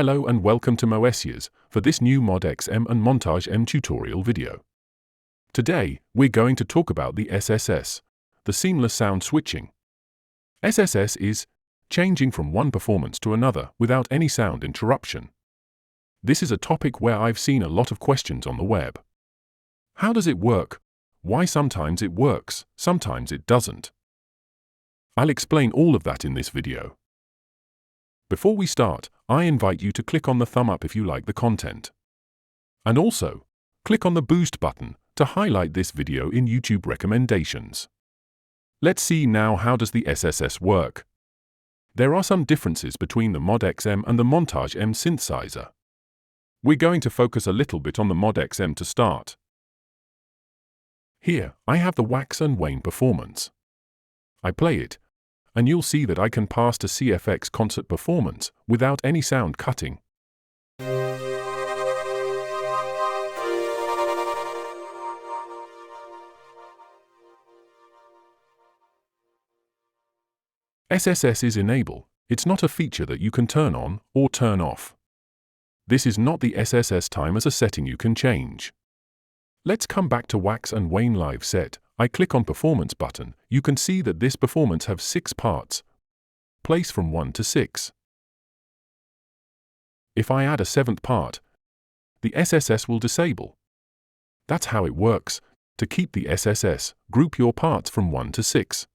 Hello and welcome to Moessieurs for this new MODX M and Montage M tutorial video. Today, we're going to talk about the SSS, the seamless sound switching. SSS is changing from one performance to another without any sound interruption. This is a topic where I've seen a lot of questions on the web. How does it work? Why sometimes it works, sometimes it doesn't? I'll explain all of that in this video. Before we start, I invite you to click on the thumb up if you like the content. And also, click on the boost button to highlight this video in YouTube recommendations. Let's see now, how does the SSS work? There are some differences between the MODX M and the Montage M synthesizer. We're going to focus a little bit on the MODX M to start. Here, I have the wax and wane performance. I play it, and you'll see that I can pass to CFX concert performance without any sound cutting. SSS is enable. It's not a feature that you can turn on or turn off. This is not the SSS time as a setting you can change. Let's come back to wax and wane live set. I click on performance button. You can see that this performance has 6 parts. Place from 1 to 6. If I add a 7th part, the SSS will disable. That's how it works. To keep the SSS, group your parts from 1 to 6.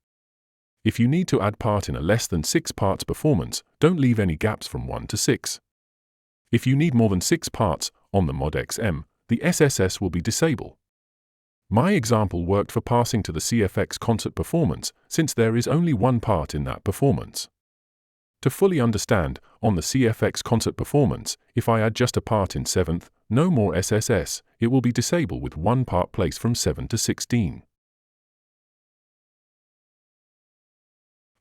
If you need to add part in a less than 6 parts performance, don't leave any gaps from 1 to 6. If you need more than 6 parts on the MODX M, the SSS will be disabled. My example worked for passing to the CFX concert performance, since there is only 1 part in that performance. To fully understand, on the CFX concert performance, if I add just a part in 7th, no more SSS, it will be disabled with 1 part placed from 7 to 16.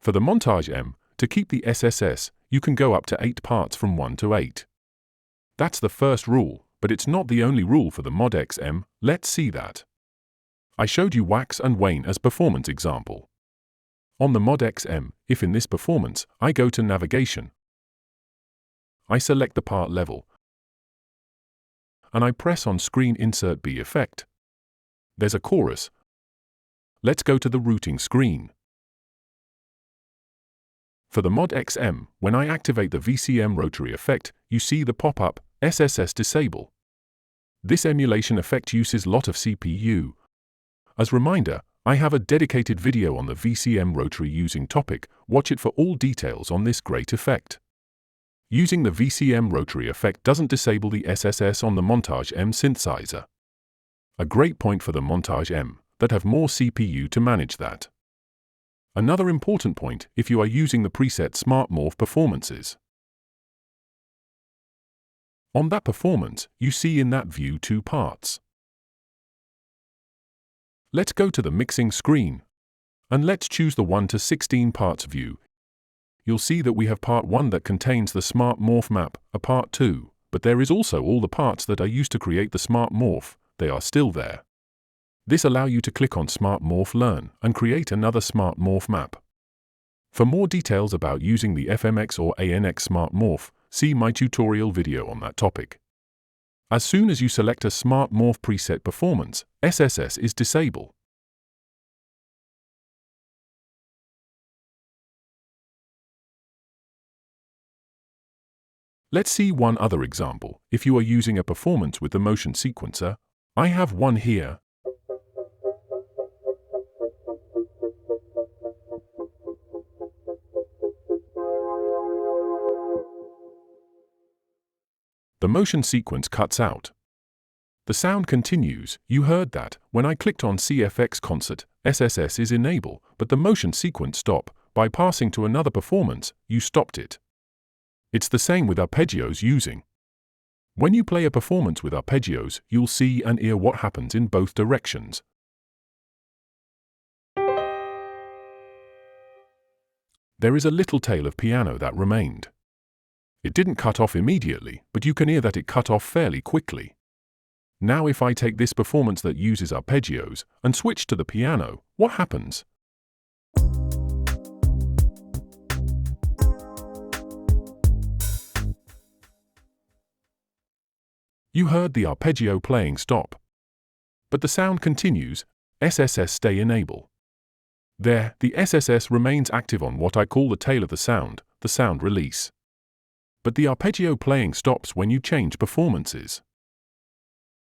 For the Montage M, to keep the SSS, you can go up to 8 parts from 1 to 8. That's the first rule, but it's not the only rule for the MODX M. Let's see that. I showed you wax and wane as performance example. On the MODX M, if in this performance, I go to navigation, I select the part level, and I press on screen insert B effect. There's a chorus. Let's go to the routing screen. For the MODX M, when I activate the VCM rotary effect, you see the pop-up, SSS disable. This emulation effect uses lot of CPU. As reminder, I have a dedicated video on the VCM rotary using topic. Watch it for all details on this great effect. Using the VCM rotary effect doesn't disable the SSS on the Montage M synthesizer. A great point for the Montage M, that have more CPU to manage that. Another important point if you are using the preset Smart Morph performances. On that performance, you see in that view 2 parts. Let's go to the mixing screen, and let's choose the 1 to 16 parts view. You'll see that we have part 1 that contains the Smart Morph map, a part 2, but there is also all the parts that are used to create the Smart Morph. They are still there. This allows you to click on Smart Morph Learn and create another Smart Morph map. For more details about using the FMX or ANX Smart Morph, see my tutorial video on that topic. As soon as you select a Smart Morph preset performance, SSS is disabled. Let's see one other example. If you are using a performance with the motion sequencer, I have one here. The motion sequence cuts out. The sound continues. You heard that. When I clicked on CFX concert, SSS is enable, but the motion sequence stop. By passing to another performance, you stopped it. It's the same with Arpeggios using. When you play a performance with Arpeggios, you'll see and hear what happens in both directions. There is a little tail of piano that remained. It didn't cut off immediately, but you can hear that it cut off fairly quickly. Now if I take this performance that uses Arpeggios and switch to the piano, what happens? You heard the arpeggio playing stop. But the sound continues, SSS stay enable. There, the SSS remains active on what I call the tail of the sound release. But the arpeggio playing stops when you change performances.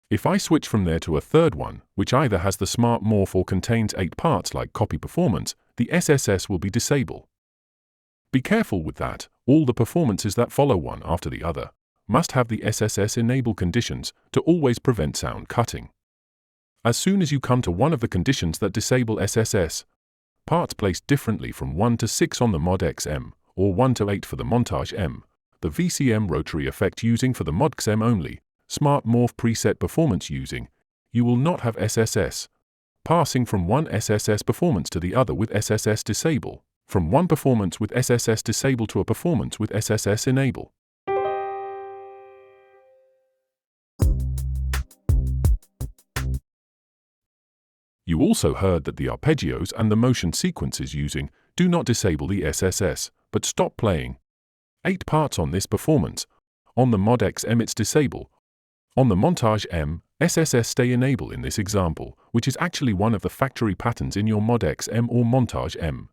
If I switch from there to a third one, which either has the Smart Morph or contains 8 parts like copy performance, the SSS will be disabled. Be careful with that. All the performances that follow one after the other must have the SSS enable conditions to always prevent sound cutting. As soon as you come to one of the conditions that disable SSS, parts placed differently from 1 to 6 on the MODX M, or 1 to 8 for the Montage M, the VCM rotary effect using for the MODX M only, Smart Morph preset performance using, you will not have SSS, passing from one SSS performance to the other with SSS disable, from one performance with SSS disable to a performance with SSS enable. You also heard that the arpeggios and the motion sequences using do not disable the SSS, but stop playing. 8 parts on this performance. On the MODX M it's disable. On the Montage M, SSS stay enable in this example, which is actually one of the factory patterns in your MODX M or Montage M.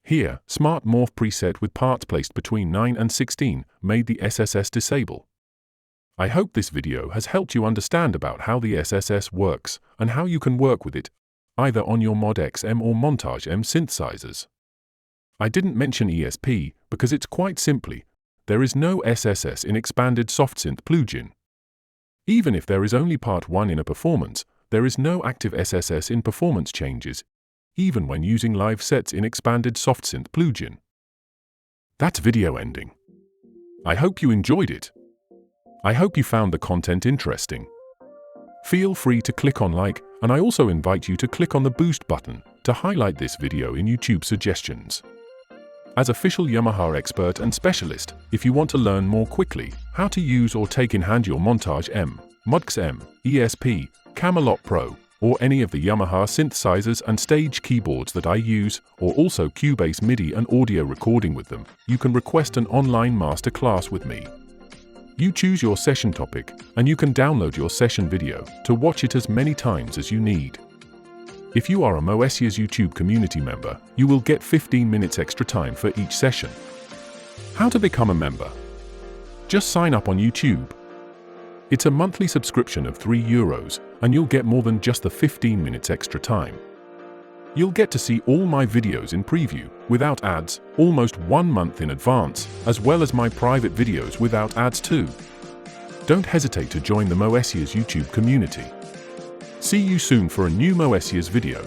Here, Smart Morph preset with parts placed between 9 and 16 made the SSS disable. I hope this video has helped you understand about how the SSS works and how you can work with it, either on your MODX M or Montage M synthesizers. I didn't mention ESP because it's quite simply, there is no SSS in expanded SoftSynth plugin. Even if there is only part 1 in a performance, there is no active SSS in performance changes, even when using live sets in expanded SoftSynth plugin. That's video ending. I hope you enjoyed it. I hope you found the content interesting. Feel free to click on like, and I also invite you to click on the boost button to highlight this video in YouTube suggestions. As official Yamaha expert and specialist, if you want to learn more quickly how to use or take in hand your Montage M, MODX M, ESP, Camelot Pro, or any of the Yamaha synthesizers and stage keyboards that I use, or also Cubase MIDI and audio recording with them, you can request an online masterclass with me. You choose your session topic, and you can download your session video to watch it as many times as you need. If you are a Moessieurs YouTube community member, you will get 15 minutes extra time for each session. How to become a member? Just sign up on YouTube. It's a monthly subscription of €3, and you'll get more than just the 15 minutes extra time. You'll get to see all my videos in preview, without ads, almost 1 month in advance, as well as my private videos without ads too. Don't hesitate to join the Moessieurs YouTube community. See you soon for a new Moessieurs video.